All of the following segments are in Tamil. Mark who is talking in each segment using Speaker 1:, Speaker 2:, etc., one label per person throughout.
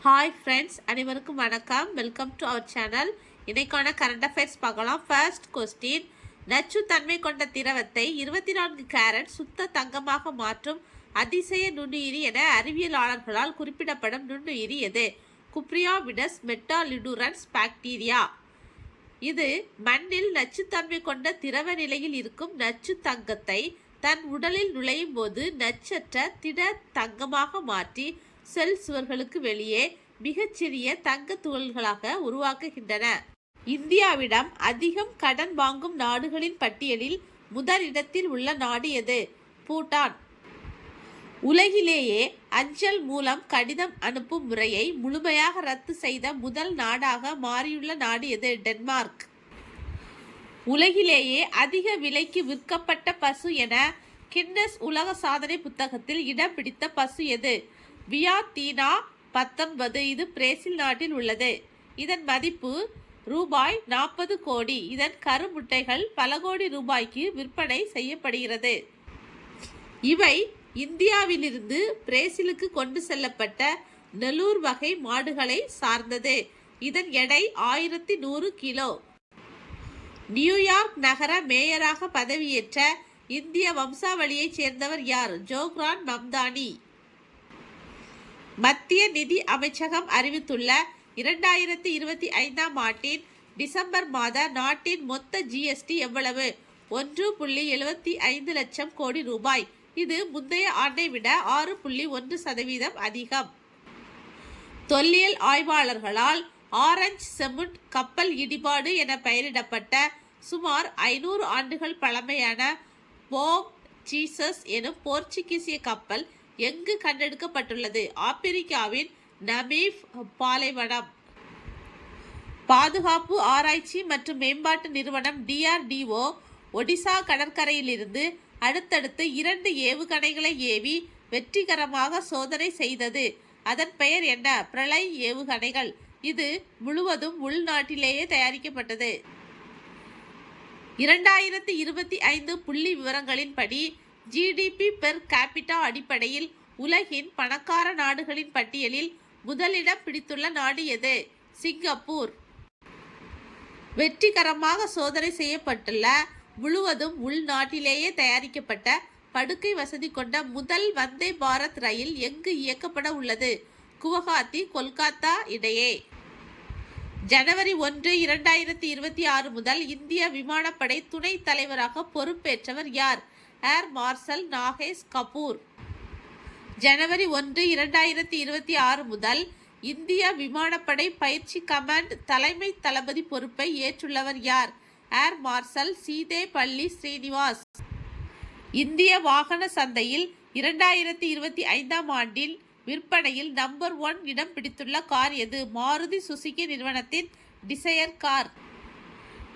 Speaker 1: ஹாய் ஃப்ரெண்ட்ஸ், அனைவருக்கும் வணக்கம். Welcome to our channel. இன்னைக்கான கரண்ட் அஃபேர்ஸ் பார்க்கலாம். ஃபர்ஸ்ட் கொஸ்டின், நச்சுத்தன்மை கொண்ட திரவத்தை 24 கேரட் சுத்த தங்கமாக மாற்றும் அதிசய நுண்ணுயிரி என அறிவியலாளர்களால் குறிப்பிடப்படும் நுண்ணுயிரி எது? குப்ரியாவிடஸ் மெட்டாலிடுரன்ஸ் பாக்டீரியா. இது மண்ணில் நச்சுத்தன்மை கொண்ட திரவ நிலையில் இருக்கும் நச்சு தங்கத்தை தன் உடலில் நுழையும் போது நச்சற்ற திட தங்கமாக மாற்றி செல் சுவர்களுக்கு வெளியே மிகச்சிறிய தங்க துகள்களாக உருவாக்குகின்றன. இந்தியாவிடம் அதிகம் கடன் வாங்கும் நாடுகளின் பட்டியலில் முதல் இடத்தில் உள்ள நாடு எது? பூட்டான். உலகிலேயே அஞ்சல் மூலம் கடிதம் அனுப்பும் முறையை முழுமையாக ரத்து செய்த முதல் நாடாக மாறியுள்ள நாடு எது? டென்மார்க். உலகிலேயே அதிக விலைக்கு விற்கப்பட்ட பசு என கின்னஸ் உலக சாதனை புத்தகத்தில் இடம் பிடித்த பசு எது? வியாத்தீனா 19. இது பிரேசில் நாட்டில் உள்ளது. இதன் மதிப்பு ரூபாய் 40 கோடி. இதன் கருமுட்டைகள் பல கோடி ரூபாய்க்கு விற்பனை செய்யப்படுகிறது. இவை இந்தியாவிலிருந்து பிரேசிலுக்கு கொண்டு செல்லப்பட்ட நெல்லூர் வகை மாடுகளை சார்ந்தது. இதன் எடை 1100 கிலோ. நியூயார்க் நகர மேயராக பதவியேற்ற இந்திய வம்சாவளியைச் சேர்ந்தவர் யார்? ஜோக்ரான் மம்தானி. மத்திய நிதி அமைச்சகம் அறிவித்துள்ள 2025ஆம் ஆண்டின் டிசம்பர் மாத நாட்டின் மொத்த ஜிஎஸ்டி எவ்வளவு? 1.75 லட்சம் கோடி ரூபாய். இது முந்தைய ஆண்டை விட 6.1% அதிகம். தொல்லியல் ஆய்வாளர்களால் ஆரஞ்ச் செமுண்ட் கப்பல் இடிபாடு என பெயரிடப்பட்ட சுமார் 500 ஆண்டுகள் பழமையான போம் ஜீசஸ் எனும் போர்ச்சுகீசிய கப்பல் எங்கு கண்டெடுக்கப்பட்டுள்ளது? ஆப்பிரிக்காவின் நமீப் பாலைவனம். பாதுகாப்பு ஆராய்ச்சி மற்றும் மேம்பாட்டு நிறுவனம் DRDO ஒடிசா கடற்கரையிலிருந்து அடுத்தடுத்து 2 ஏவுகணைகளை ஏவி வெற்றிகரமாக சோதனை செய்தது. அதன் பெயர் என்ன? பிரளய் ஏவுகணைகள். இது முழுவதும் உள்நாட்டிலேயே தயாரிக்கப்பட்டது. 2025 புள்ளி விவரங்களின்படி ஜிடிபி பெர் கேபிட்டா அடிப்படையில் உலகின் பணக்கார நாடுகளின் பட்டியலில் முதலிடம் பிடித்துள்ள நாடு எது? சிங்கப்பூர். வெற்றிகரமாக சோதனை செய்யப்பட்டுள்ள முழுவதும் உள்நாட்டிலேயே தயாரிக்கப்பட்ட படுக்கை வசதி கொண்ட முதல் வந்தே பாரத் ரயில் எங்கு இயக்கப்பட உள்ளது? குவஹாத்தி கொல்கத்தா இடையே. ஜனவரி 1, 2026 முதல் இந்திய விமானப்படை துணை தலைவராக பொறுப்பேற்றவர் யார்? Air marshal Nagesh Kapoor. ஜனவரி 1, 2026 முதல் இந்திய விமானப்படை பயிற்சி கமாண்ட் தலைமை தளபதி பொறுப்பை ஏற்றுள்ளவர் யார்? Air marshal Seethepalli Srinivas. இந்திய வாகன சந்தையில் 2025ஆம் ஆண்டில் விற்பனையில் நம்பர் 1 இடம் பிடித்துள்ள கார் எது? மாருதி சுசுகி நிறுவனத்தின் டிசையர் கார்.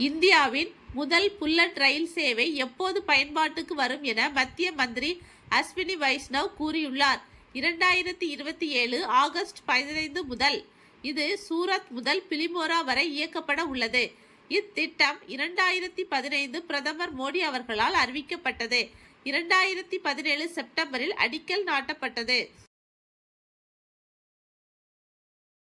Speaker 1: இந்தியாவின் முதல் புல்லட் ரயில் சேவை எப்போது பயன்பாட்டுக்கு வரும் என மத்திய மந்திரி அஸ்வினி வைஷ்ணவ் கூறியுள்ளார். 2027 ஆகஸ்ட் 15 முதல். இது சூரத் முதல் பிலிமோரா வரை இயக்கப்பட உள்ளது. இத்திட்டம் 2015 பிரதமர் மோடி அவர்களால் அறிவிக்கப்பட்டது. 2017 செப்டம்பரில் அடிக்கல் நாட்டப்பட்டது.